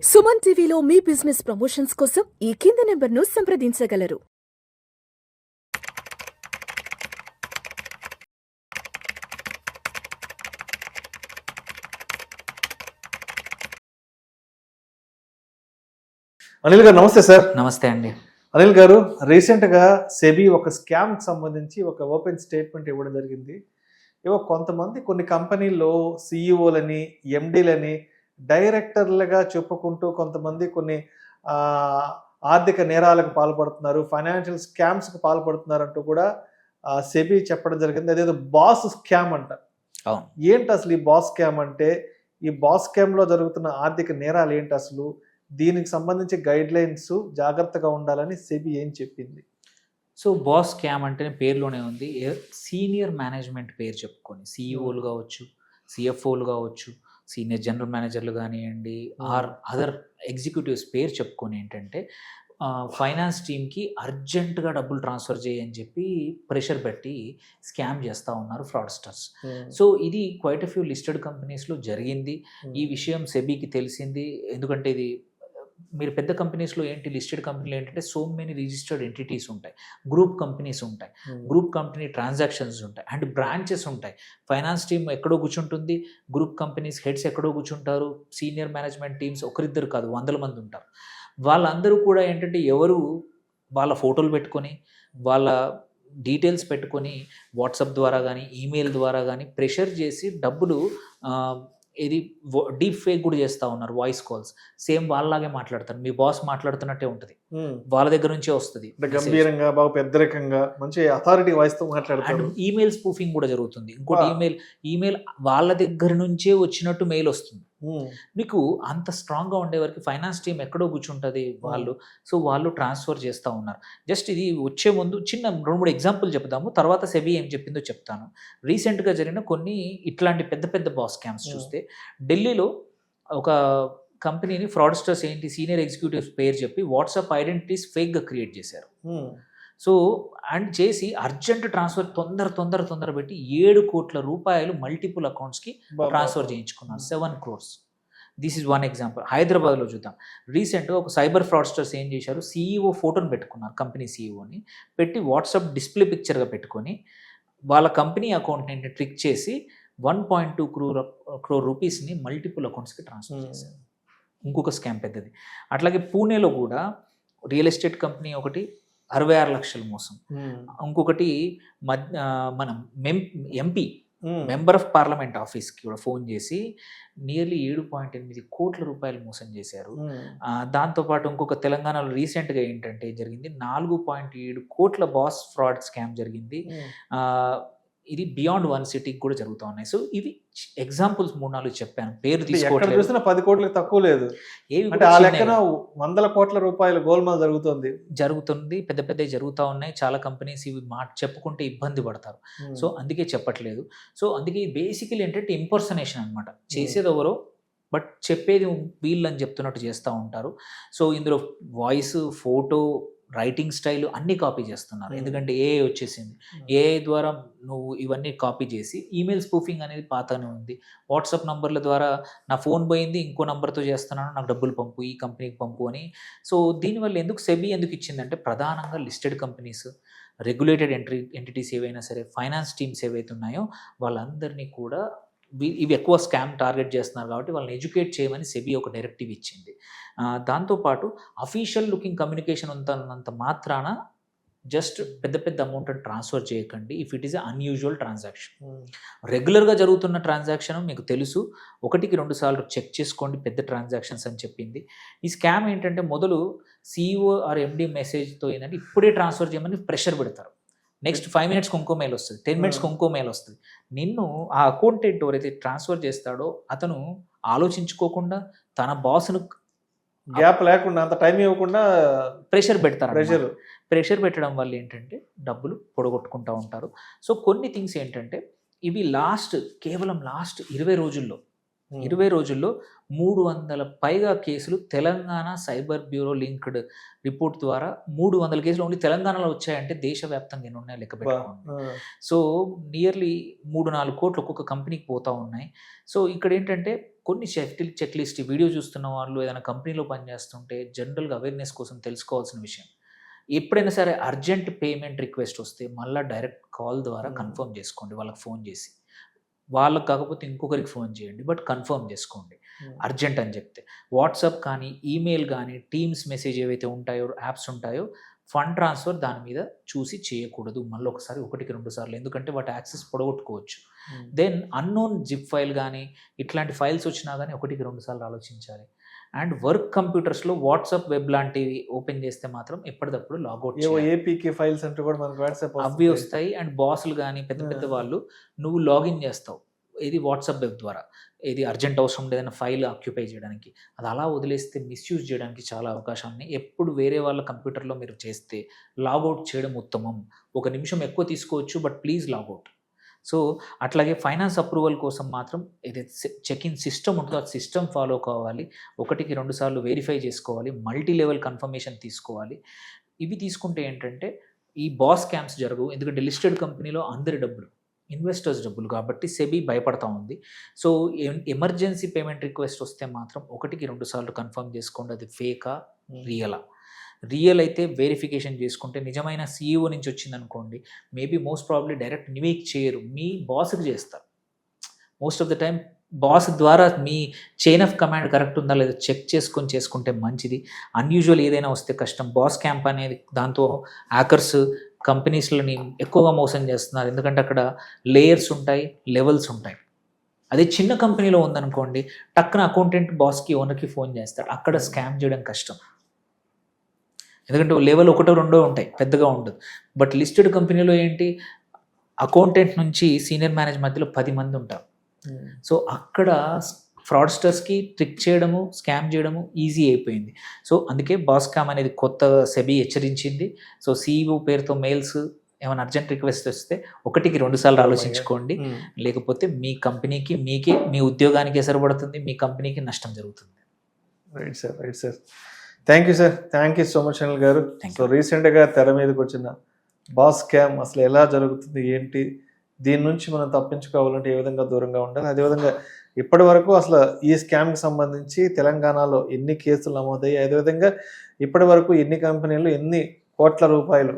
సుమన్ టీవీలో మీ business promotions కోసం ఈ కింది నెంబర్ను సంప్రదించగలరు. అనిల్ గారు నమస్తే సార్. నమస్తే అండి. అనిల్ గారు, రీసెంట్గా సెబీ ఒక స్కామ్కి సంబంధించి ఒక ఓపెన్ స్టేట్మెంట్ ఇవ్వడం జరిగింది. కొంతమంది కొన్ని కంపెనీల్లో సిఇఓలని, ఎండీలని డైరెక్టర్లుగా చెప్పుకుంటూ కొంతమంది కొన్ని ఆర్థిక నేరాలకు పాల్పడుతున్నారు, ఫైనాన్షియల్ స్కామ్స్కి పాల్పడుతున్నారు అంటూ కూడా సెబీ చెప్పడం జరిగింది. అదేదో బాస్ స్కామ్ అంట. ఏంటి అసలు ఈ బాస్ స్కామ్ అంటే? ఈ బాస్ స్కామ్లో జరుగుతున్న ఆర్థిక నేరాలు ఏంటి అసలు? దీనికి సంబంధించి గైడ్ లైన్స్, జాగ్రత్తగా ఉండాలని సెబీ ఏం చెప్పింది? సో బాస్ స్కామ్ అంటే పేరులోనే ఉంది. సీనియర్ మేనేజ్మెంట్ పేరు చెప్పుకొని సిఇఓలు కావచ్చు, సిఎఫ్ఓలు కావచ్చు, సీనియర్ జనరల్ మేనేజర్లు కానివ్వండి, ఆర్ అదర్ ఎగ్జిక్యూటివ్స్ పేరు చెప్పుకొని ఏంటంటే ఫైనాన్స్ టీమ్కి అర్జెంటుగా డబ్బులు ట్రాన్స్ఫర్ చేయని చెప్పి ప్రెషర్ పెట్టి స్కామ్ చేస్తూ ఉన్నారు ఫ్రాడ్స్టర్స్. సో ఇది క్వైట్ ఎ ఫ్యూ లిస్టెడ్ కంపెనీస్లో జరిగింది. ఈ విషయం సెబీకి తెలిసింది. ఎందుకంటే ఇది మీరు పెద్ద కంపెనీస్లో ఏంటి, లిస్టెడ్ కంపెనీలు ఏంటంటే సో మెనీ రిజిస్టర్డ్ ఎంటిటీస్ ఉంటాయి, గ్రూప్ కంపెనీస్ ఉంటాయి, గ్రూప్ కంపెనీ ట్రాన్సాక్షన్స్ ఉంటాయి అండ్ బ్రాంచెస్ ఉంటాయి. ఫైనాన్స్ టీమ్ ఎక్కడో కూర్చుంటుంది, గ్రూప్ కంపెనీస్ హెడ్స్ ఎక్కడో కూర్చుంటారు, సీనియర్ మేనేజ్మెంట్ టీమ్స్ ఒకరిద్దరు కాదు 100 మంది ఉంటారు. వాళ్ళందరూ కూడా ఏంటంటే ఎవరు వాళ్ళ ఫోటోలు పెట్టుకొని, వాళ్ళ డీటెయిల్స్ పెట్టుకొని వాట్సాప్ ద్వారా కానీ, ఈమెయిల్ ద్వారా కానీ ప్రెషర్ చేసి డబ్బులు ఇది డీప్ ఫేక్ కూడా చేస్తూ ఉన్నారు. వాయిస్ కాల్స్ సేమ్ వాళ్ళలాగే మాట్లాడతారు, మీ బాస్ మాట్లాడుతున్నట్టే ఉంటుంది, వాళ్ళ దగ్గర నుంచే వస్తుంది, గంభీరంగా, బాగా పెద్దరికంగా, మంచి అథారిటీ వాయిస్ తో మాట్లాడతారు. అండ్ ఈమెయిల్ స్పూఫింగ్ కూడా జరుగుతుంది. ఇంకోటి ఈమెయిల్ వాళ్ళ దగ్గర నుంచే వచ్చినట్టు మెయిల్ వస్తుంది. మీకు అంత స్ట్రాంగ్గా ఉండే వరకు ఫైనాన్స్ టీం ఎక్కడో కూర్చుంటుంది వాళ్ళు. సో వాళ్ళు ట్రాన్స్ఫర్ చేస్తూ ఉన్నారు. జస్ట్ ఇది వచ్చే ముందు చిన్న 2-3 ఎగ్జాంపుల్ చెప్తాము, తర్వాత సెబీ ఏం చెప్పిందో చెప్తాను. రీసెంట్గా జరిగిన కొన్ని ఇట్లాంటి పెద్ద పెద్ద బాస్ స్కామ్స్ చూస్తే, ఢిల్లీలో ఒక కంపెనీని ఫ్రాడ్స్టర్స్ ఏంటి సీనియర్ ఎగ్జిక్యూటివ్స్ పేరు చెప్పి వాట్సాప్ ఐడెంటిటీస్ ఫేక్గా క్రియేట్ చేశారు. సో అండ్ చేసి అర్జెంట్ ట్రాన్స్ఫర్ తొందర పెట్టి 7 కోట్ల రూపాయలు మల్టిపుల్ అకౌంట్స్కి ట్రాన్స్ఫర్ చేయించుకున్నారు, 7 crores. This is one example. హైదరాబాద్లో చూద్దాం. రీసెంట్గా ఒక సైబర్ ఫ్రాడ్స్టర్స్ ఏం చేశారు, సిఇఓ ఫోటోని పెట్టుకున్నారు, కంపెనీ సిఇఓని పెట్టి వాట్సాప్ డిస్ప్లే పిక్చర్గా పెట్టుకొని వాళ్ళ కంపెనీ అకౌంట్ని ట్రిక్ చేసి 1.2 crore రూపీస్ని మల్టిపుల్ అకౌంట్స్కి ట్రాన్స్ఫర్ చేశారు. ఇంకొక స్కామ్ పెద్దది. అట్లాగే పూణేలో కూడా రియల్ ఎస్టేట్ కంపెనీ ఒకటి 66 లక్షల మోసం. ఇంకొకటి మనం ఎంపీ మెంబర్ ఆఫ్ పార్లమెంట్ ఆఫీస్కి కూడా ఫోన్ చేసి నియర్లీ 7.8 కోట్ల రూపాయలు మోసం చేశారు. దాంతోపాటు ఇంకొక తెలంగాణలో రీసెంట్గా ఏంటంటే జరిగింది, 4.7 కోట్ల బాస్ ఫ్రాడ్ స్కామ్ జరిగింది. ఇది బియాండ్ 1 సిటీకి కూడా జరుగుతూ ఉన్నాయి. సో ఇవి ఎగ్జాంపుల్స్ 3-4 చెప్పాను, పేరు తీసుకోవట్లేదు. 10 కోట్లకి తక్కువ లేదు, అంటే ఆ లెక్కన 100 కోట్ల రూపాయల గోల్మాల్ జరుగుతుంది, పెద్ద పెద్ద జరుగుతూ ఉన్నాయి. చాలా కంపెనీస్ ఇవి చెప్పుకుంటే ఇబ్బంది పడతారు. సో అందుకే చెప్పట్లేదు. సో అందుకే బేసికలీ ఏంటంటే ఇంపర్సనేషన్ అనమాట. చేసేది ఎవరో బట్ చెప్పేది వీళ్ళు అని చెప్తున్నట్టు చేస్తూ ఉంటారు. సో ఇందులో వాయిస్, ఫోటో, రైటింగ్ స్టైల్ అన్నీ కాపీ చేస్తున్నారు. ఎందుకంటే ఏఐ వచ్చేసింది. ఏఐ ద్వారా నువ్వు ఇవన్నీ కాపీ చేసి, ఈమెయిల్ స్పూఫింగ్ అనేది పాతనే ఉంది. వాట్సాప్ నంబర్ల ద్వారా నా ఫోన్ పోయింది, ఇంకో నెంబర్తో చేస్తున్నాను, నాకు డబ్బులు పంపు, ఈ కంపెనీకి పంపు అని. సో దీనివల్ల సెబీ ఎందుకు ఇచ్చిందంటే, ప్రధానంగా లిస్టెడ్ కంపెనీస్, రెగ్యులేటెడ్ ఎంటిటీస్ ఏవైనా సరే, ఫైనాన్స్ టీమ్స్ ఏవైతే ఉన్నాయో వాళ్ళందరినీ కూడా ఇవి ఎక్కువ స్కామ్ టార్గెట్ చేస్తున్నారు కాబట్టి వాళ్ళని ఎడ్యుకేట్ చేయమని సెబీ ఒక డైరెక్టివ్ ఇచ్చింది. దాంతోపాటు అఫీషియల్ లుకింగ్ కమ్యూనికేషన్ ఉన్నంత మాత్రాన జస్ట్ పెద్ద అమౌంట్ ట్రాన్స్ఫర్ చేయకండి if it is unusual transaction. రెగ్యులర్గా జరుగుతున్న ట్రాన్సాక్షన్ మీకు తెలుసు, 1-2 సార్లు చెక్ చేసుకోండి పెద్ద ట్రాన్సాక్షన్స్ అని చెప్పింది. ఈ స్కామ్ ఏంటంటే మొదలు సిఇఓ ఆర్ ఎండి మెసేజ్తో ఏంటంటే ఇప్పుడే ట్రాన్స్ఫర్ చేయమని ప్రెషర్ పెడతారు. నెక్స్ట్ 5 మినిట్స్కి ఇంకో మెయిల్ వస్తుంది, 10 మినిట్స్కి ఇంకో మెయిల్ వస్తుంది. నిన్ను ఆ అకౌంటెంట్ ఎవరైతే ట్రాన్స్ఫర్ చేస్తాడో అతను ఆలోచించుకోకుండా తన బాస్ను గ్యాప్ లేకుండా, అంత టైం ఇవ్వకుండా ప్రెషర్ పెడతారు. ప్రెషర్ పెట్టడం వల్ల ఏంటంటే డబ్బులు పొడగొట్టుకుంటూ ఉంటారు. సో కొన్ని థింగ్స్ ఏంటంటే ఇవి కేవలం లాస్ట్ 20 రోజుల్లో 20 రోజుల్లో 300 పైగా కేసులు Telangana cyber bureau linked report ద్వారా 300 కేసులు ఓన్లీ తెలంగాణలో వచ్చాయంటే దేశవ్యాప్తంగా ఎన్ని ఉన్నాయో లెక్క పెట్టుకోండి. సో నియర్లీ 3-4 కోట్లు ఒక్కొక్క కంపెనీకి పోతూ ఉన్నాయి. సో ఇక్కడ ఏంటంటే కొన్ని చెక్ లిస్ట్ వీడియో చూస్తున్న వాళ్ళు ఏదైనా కంపెనీలో పనిచేస్తుంటే జనరల్గా అవేర్నెస్ కోసం తెలుసుకోవాల్సిన విషయం, ఎప్పుడైనా సరే అర్జెంట్ పేమెంట్ రిక్వెస్ట్ వస్తే మళ్ళీ డైరెక్ట్ కాల్ ద్వారా కన్ఫర్మ్ చేసుకోండి. వాళ్ళకి ఫోన్ చేసి, వాళ్ళకి కాకపోతే ఇంకొకరికి ఫోన్ చేయండి, బట్ కన్ఫర్మ్ చేసుకోండి అర్జెంట్ అని చెప్తే. వాట్సాప్ కానీ ఈమెయిల్ కానీ టీమ్స్ మెసేజ్ ఏవైతే ఉంటాయో యాప్స్ ఉంటాయో ఫండ్ ట్రాన్స్ఫర్ దాని మీద చూసి చేయకూడదు మళ్ళీ ఒకసారి 1-2 సార్లు, ఎందుకంటే వాటి యాక్సెస్ పొడగొట్టుకోవచ్చు. దెన్ అన్నోన్ జిప్ ఫైల్ కానీ ఇట్లాంటి ఫైల్స్ వచ్చినా కానీ 1-2 సార్లు ఆలోచించాలి. అండ్ వర్క్ కంప్యూటర్స్లో వాట్సాప్ వెబ్ లాంటివి ఓపెన్ చేస్తే మాత్రం ఎప్పటికప్పుడు లాగౌట్ ఏపీకే ఫైల్స్ అంటే కూడా మనకు వాట్సాప్ అవి వస్తాయి. అండ్ బాసులు కానీ పెద్ద పెద్ద వాళ్ళు నువ్వు లాగిన్ చేస్తావు ఇది వాట్సాప్ వెబ్ ద్వారా, ఇది అర్జెంట్ అవసరం లేదన్న ఫైల్ ఆక్యుపై చేయడానికి, అది అలా వదిలేస్తే మిస్యూజ్ చేయడానికి చాలా అవకాశం ఉన్నాయి. ఎప్పుడు వేరే వాళ్ళ కంప్యూటర్లో మీరు చేస్తే లాగౌట్ చేయడం ఉత్తమం. 1 నిమిషం ఎక్కువ తీసుకోవచ్చు, బట్ ప్లీజ్ లాగౌట్. సో అట్లాగే ఫైనాన్స్ అప్రూవల్ కోసం మాత్రం ఇది చెక్ ఇన్ సిస్టమ్ ఉంటుందో ఆ సిస్టమ్ ఫాలో కావాలి. 1-2 సార్లు వెరిఫై చేసుకోవాలి, మల్టీ లెవెల్ కన్ఫర్మేషన్ తీసుకోవాలి. ఇవి తీసుకుంటే ఏంటంటే ఈ బాస్ స్కామ్స్ జరగవు. ఎందుకంటే లిస్టెడ్ కంపెనీలో అందరి డబ్బులు ఇన్వెస్టర్స్ డబ్బులు కాబట్టి సెబీ భయపడతా ఉంది. సో ఎమర్జెన్సీ పేమెంట్ రిక్వెస్ట్ వస్తే మాత్రం 1-2 సార్లు కన్ఫర్మ్ చేసుకోండి అది ఫేకా రియలా. రియల్ అయితే వెరిఫికేషన్ చేసుకుంటే, నిజమైన సీఈఓ నుంచి వచ్చింది అనుకోండి మేబీ మోస్ట్ ప్రాబ్లీ డైరెక్ట్ మీకు చేయరు, మీ బాస్కి చేస్తారు. Most of the time boss ద్వారా మీ చైన్ ఆఫ్ కమాండ్ కరెక్ట్ ఉందా లేదా చెక్ చేసుకుంటే మంచిది. అన్యూజువల్ ఏదైనా వస్తే కష్టం. బాస్ క్యాంప్ అనేది దాంతో హ్యాకర్స్ కంపెనీస్లని ఎక్కువగా మోసం చేస్తున్నారు, ఎందుకంటే అక్కడ లేయర్స్ ఉంటాయి, లెవెల్స్ ఉంటాయి. అదే చిన్న కంపెనీలో ఉందనుకోండి టక్కున అకౌంటెంట్ బాస్కి ఓనర్కి ఫోన్ చేస్తాడు, అక్కడ స్కామ్ చేయడం కష్టం. ఎందుకంటే లెవెల్ 1-2 ఉంటాయి, పెద్దగా ఉండదు. బట్ లిస్టెడ్ కంపెనీలో ఏంటి, అకౌంటెంట్ నుంచి సీనియర్ మేనేజ్ మధ్యలో 10 మంది ఉంటారు. సో అక్కడ ఫ్రాడ్స్టర్స్కి ట్రిక్ చేయడము, స్కామ్ చేయడము ఈజీ అయిపోయింది. సో అందుకే బాస్ స్కామ్ అనేది కొత్త సెబీ హెచ్చరించింది. సో సీఈఓ పేరుతో మెయిల్స్ ఏమైనా అర్జెంట్ రిక్వెస్ట్ వస్తే 1-2 సార్లు ఆలోచించుకోండి, లేకపోతే మీ కంపెనీకి మీకే మీ ఉద్యోగానికి ఎసరపడుతుంది, మీ కంపెనీకి నష్టం జరుగుతుంది. Right sir. Thank you so much Anil గారు. సో రీసెంట్గా తెర మీదకి వచ్చిన బాస్ స్కామ్ అసలు ఎలా జరుగుతుంది ఏంటి, దీని నుంచి మనం తప్పించుకోవాలంటే ఏ విధంగా దూరంగా ఉండాలి, అదేవిధంగా ఇప్పటి వరకు అసలు ఈ స్కామ్కి సంబంధించి తెలంగాణలో ఎన్ని కేసులు నమోదయ్యాయి, అదేవిధంగా ఇప్పటి వరకు ఎన్ని కంపెనీలు ఎన్ని కోట్ల రూపాయలు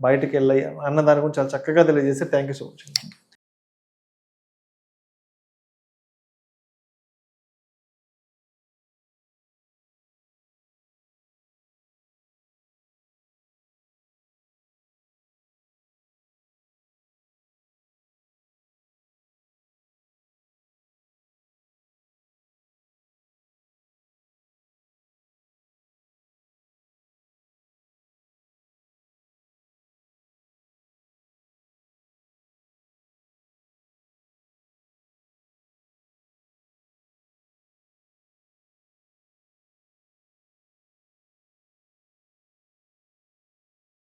బయటకు వెళ్ళాయి అన్న దాని గురించి చాలా చక్కగా తెలియజేస్తే థ్యాంక్ యూ సో మచ్.